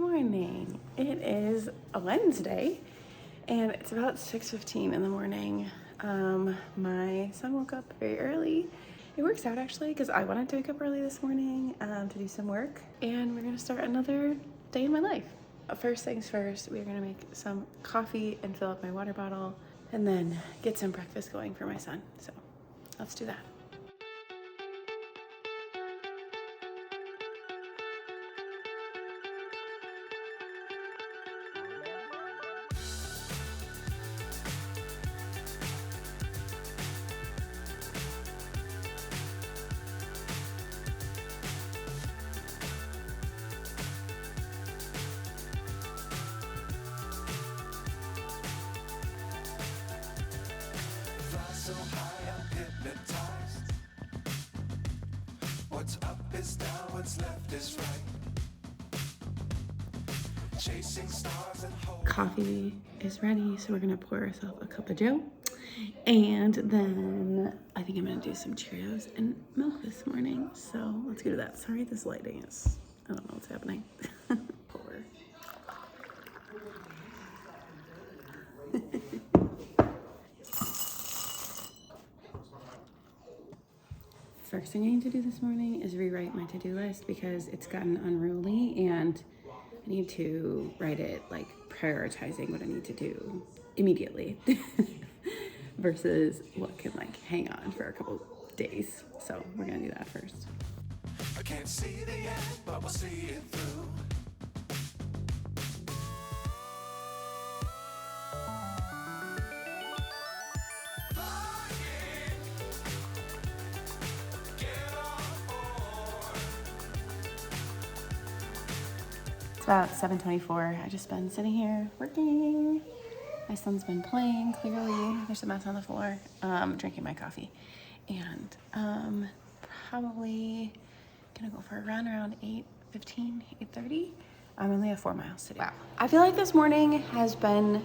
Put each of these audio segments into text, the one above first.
morning. It is a Wednesday and it's about 6:15 in the morning. My son woke up very early. It works out actually because I wanted to wake up early this morning to do some work, and we're gonna start another day in my life. First things first, we're gonna make some coffee and fill up my water bottle and then get some breakfast going for my son. So let's do that. So high, I'm hypnotized. What's up is down, what's left is right. Chasing stars and hope. Coffee is ready, so we're gonna pour ourselves a cup of Joe. And then I think I'm gonna do some Cheerios and milk this morning. So let's go to that. Sorry, this lighting is, I don't know what's happening. Pour. First thing I need to do this morning is rewrite my to-do list because it's gotten unruly and I need to write it like prioritizing what I need to do immediately versus what can like hang on for a couple days. So we're gonna do that first. I can't see the end, but we'll see it through. It's about 7:24. I just been sitting here working. My son's been playing, clearly. There's a mess on the floor. Drinking my coffee. And probably gonna go for a run around 8:15, 8:30. I only have 4 miles to do. Wow. I feel like this morning has been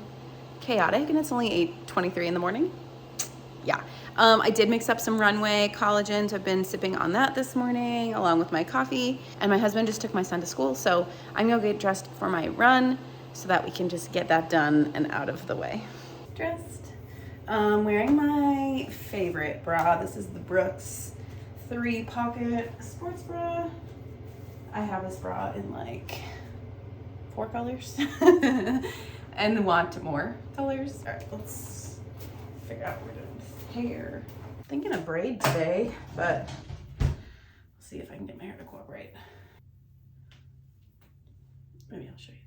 chaotic and it's only 8:23 in the morning. Yeah. I did mix up some Runway collagens. I've been sipping on that this morning along with my coffee. And my husband just took my son to school. So I'm gonna get dressed for my run so that we can just get that done and out of the way. Dressed. Wearing my favorite bra. This is the Brooks 3-pocket sports bra. I have this bra in like 4 colors and want more colors. All right, let's figure out what we're doing. Hair. Thinking of braid today, but we'll see if I can get my hair to cooperate. Maybe I'll show you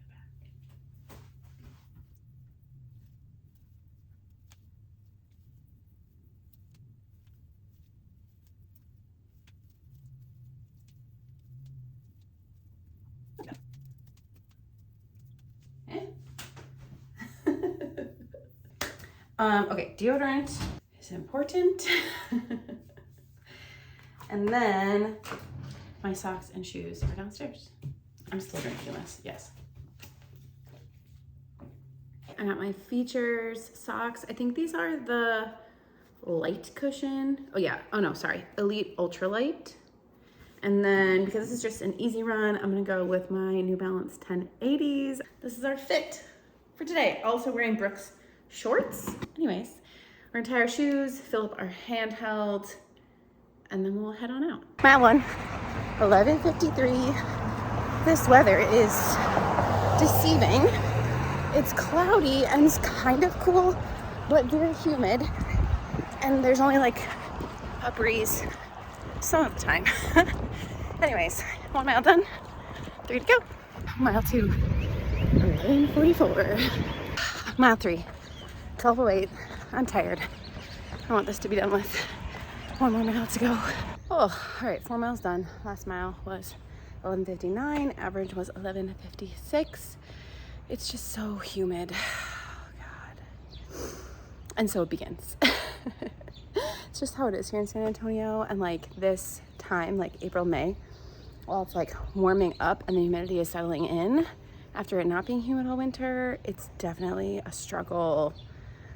the back. Okay, deodorant is important. And then my socks and shoes are downstairs. I'm still drinking this, yes. I got my Features socks. I think these are the light cushion. Oh yeah, oh no, sorry, Elite Ultralight. And then because this is just an easy run, I'm gonna go with my New Balance 1080s. This is our fit for today. Also wearing Brooks shorts. Anyways, we're gonna tie our shoes, fill up our handheld, and then we'll head on out. Mat 1, 11:53. This weather is deceiving. It's cloudy and it's kind of cool, but very humid. And there's only like a breeze some of the time. Anyways, 1 mile done, 3 to go. Mile 2, 11:44. Mile 3, 12:08. I'm tired. I want this to be done with. 1 more mile to go. Oh, all right, 4 miles done. Last mile was 11:59. Average was 11:56. It's just so humid. Oh, God. And so it begins. It's just how it is here in San Antonio. And like this time, like April, May, while it's like warming up and the humidity is settling in, after it not being humid all winter, it's definitely a struggle,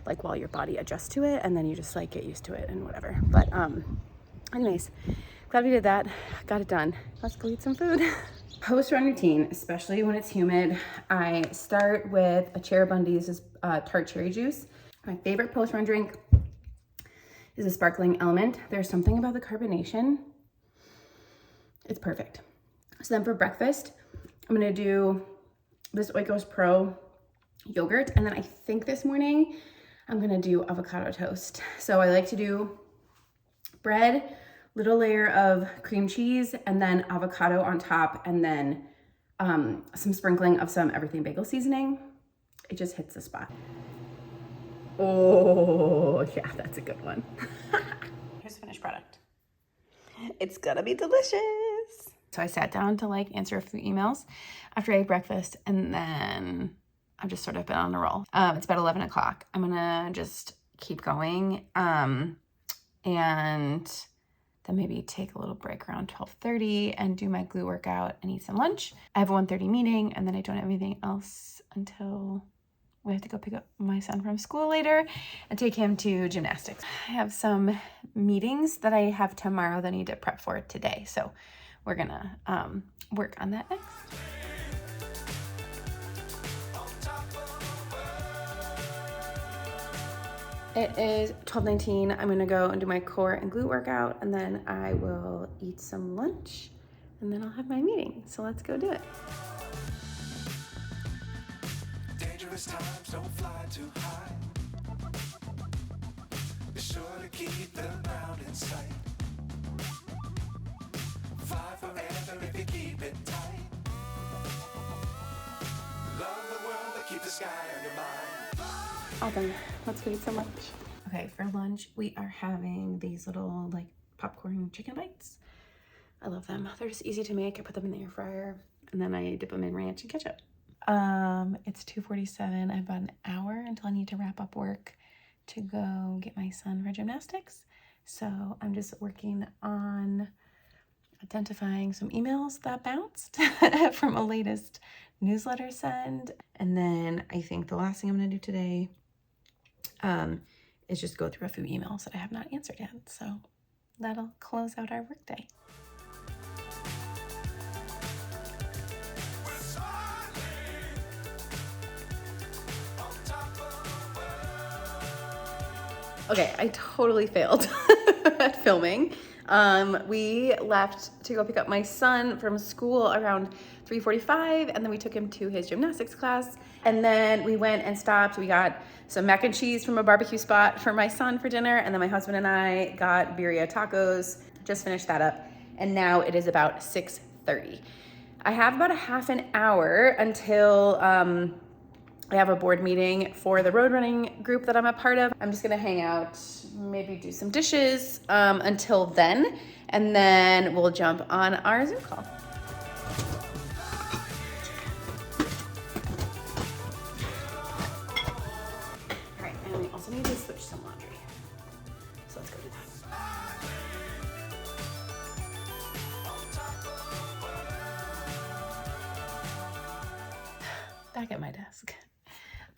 like while your body adjusts to it, and then you just like get used to it and whatever. But anyways, glad we did that. Got it done. Let's go eat some food. Post-run routine, especially when it's humid, I start with a Cherry Bundy's tart cherry juice. My favorite post-run drink is a sparkling Element. There's something about the carbonation. It's perfect. So then for breakfast, I'm gonna do this Oikos Pro yogurt, and then I think this morning I'm gonna do avocado toast. So I like to do bread, little layer of cream cheese, and then avocado on top, and then some sprinkling of some everything bagel seasoning. It just hits the spot. Oh yeah, that's a good one. Here's the finished product. It's gonna be delicious. So I sat down to like answer a few emails after I ate breakfast, and then I've just sort of been on a roll. It's about 11 o'clock. I'm gonna just keep going, and then maybe take a little break around 12:30 and do my glute workout and eat some lunch. I have a 1:30 meeting, and then I don't have anything else until we have to go pick up my son from school later and take him to gymnastics. I have some meetings that I have tomorrow that I need to prep for today. So we're gonna work on that next. It is 12:19. I'm gonna go and do my core and glute workout, and then I will eat some lunch, and then I'll have my meeting. So let's go do it. Dangerous times, don't fly too high. Be sure to keep the ground in sight. Fly forever if you keep it tight. Love the world, but keep the sky on your mind. All done. Let's go eat some lunch. Okay, for lunch, we are having these little like popcorn chicken bites. I love them. They're just easy to make. I put them in the air fryer, and then I dip them in ranch and ketchup. It's 2:47. I have about an hour until I need to wrap up work to go get my son for gymnastics. So I'm just working on identifying some emails that bounced from a latest newsletter send. And then I think the last thing I'm gonna do today is just go through a few emails that I have not answered yet. So that'll close out our workday. Okay, I totally failed at filming. We left to go pick up my son from school around 3:45, and then we took him to his gymnastics class. And then we went and stopped. We got some mac and cheese from a barbecue spot for my son for dinner. And then my husband and I got birria tacos, just finished that up. And now it is about 6:30. I have about a half an hour until I have a board meeting for the road running group that I'm a part of. I'm just gonna hang out, maybe do some dishes until then, and then we'll jump on our Zoom call. All right, and we also need to switch some laundry. So let's go do that. Back at my desk.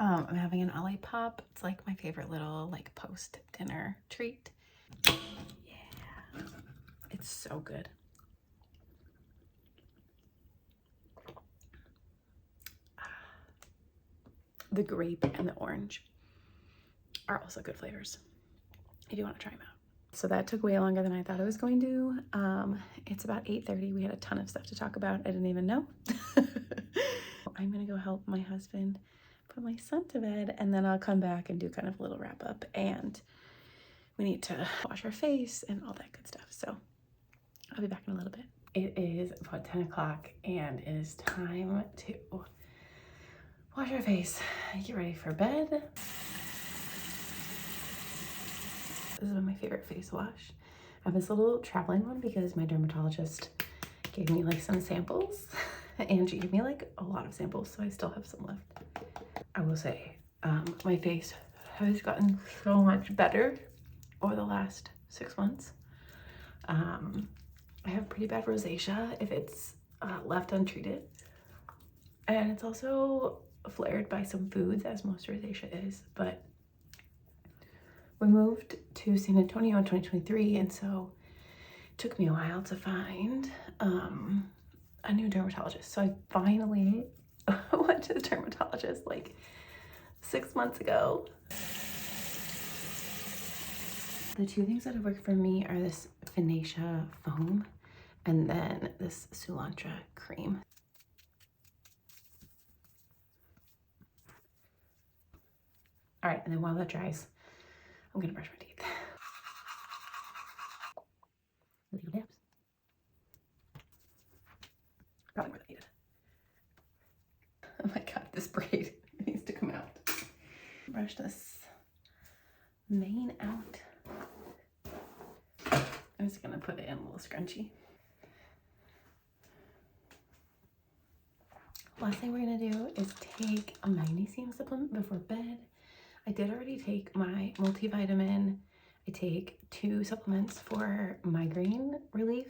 I'm having an Ollie Pop. It's like my favorite little like post-dinner treat. Yeah, it's so good. The grape and the orange are also good flavors. I do want to try them out. So that took way longer than I thought it was going to. It's about 8:30. We had a ton of stuff to talk about. I didn't even know. I'm gonna go help my husband put my son to bed, and then I'll come back and do kind of a little wrap up, and we need to wash our face and all that good stuff. So I'll be back in a little bit. It is about 10 o'clock and it is time to wash our face, get ready for bed. This is my favorite face wash. I have this little traveling one because my dermatologist gave me like some samples and she gave me like a lot of samples, so I still have some left. I will say my face has gotten so much better over the last 6 months. I have pretty bad rosacea if it's left untreated, and it's also flared by some foods, as most rosacea is. But we moved to San Antonio in 2023, and so it took me a while to find a new dermatologist. So I finally went to the dermatologist like 6 months ago. The two things that have worked for me are this Finacea foam and then this Sulantra cream. All right, and then while that dries, I'm gonna brush my teeth. Little dabs. Probably really needed. Oh my God, this braid needs to come out. Brush this mane out. I'm just gonna put it in a little scrunchy. Last thing we're gonna do is take a magnesium supplement before bed. I did already take my multivitamin. I take 2 supplements for migraine relief.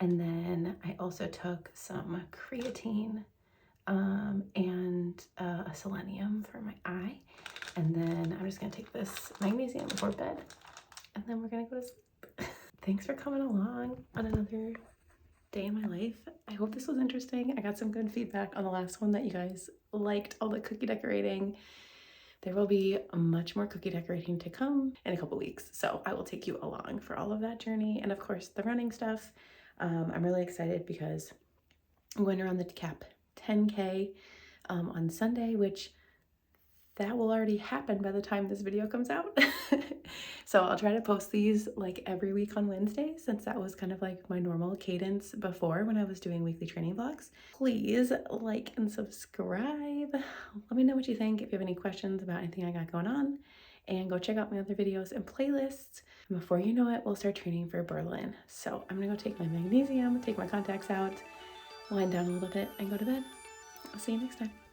And then I also took some creatine and a selenium for my eye. And then I'm just gonna take this magnesium before bed. And then we're gonna go to sleep. Thanks for coming along on another day in my life. I hope this was interesting. I got some good feedback on the last one that you guys liked all the cookie decorating. There will be much more cookie decorating to come in a couple weeks. So I will take you along for all of that journey. And of course, the running stuff. I'm really excited because I'm going to run the Cap 10K on Sunday, which that will already happen by the time this video comes out. So I'll try to post these like every week on Wednesday, since that was kind of like my normal cadence before when I was doing weekly training vlogs. Please like and subscribe. Let me know what you think, if you have any questions about anything I got going on, and go check out my other videos and playlists. And before you know it, we'll start training for Berlin. So I'm gonna go take my magnesium, take my contacts out, wind down a little bit, and go to bed. I'll see you next time.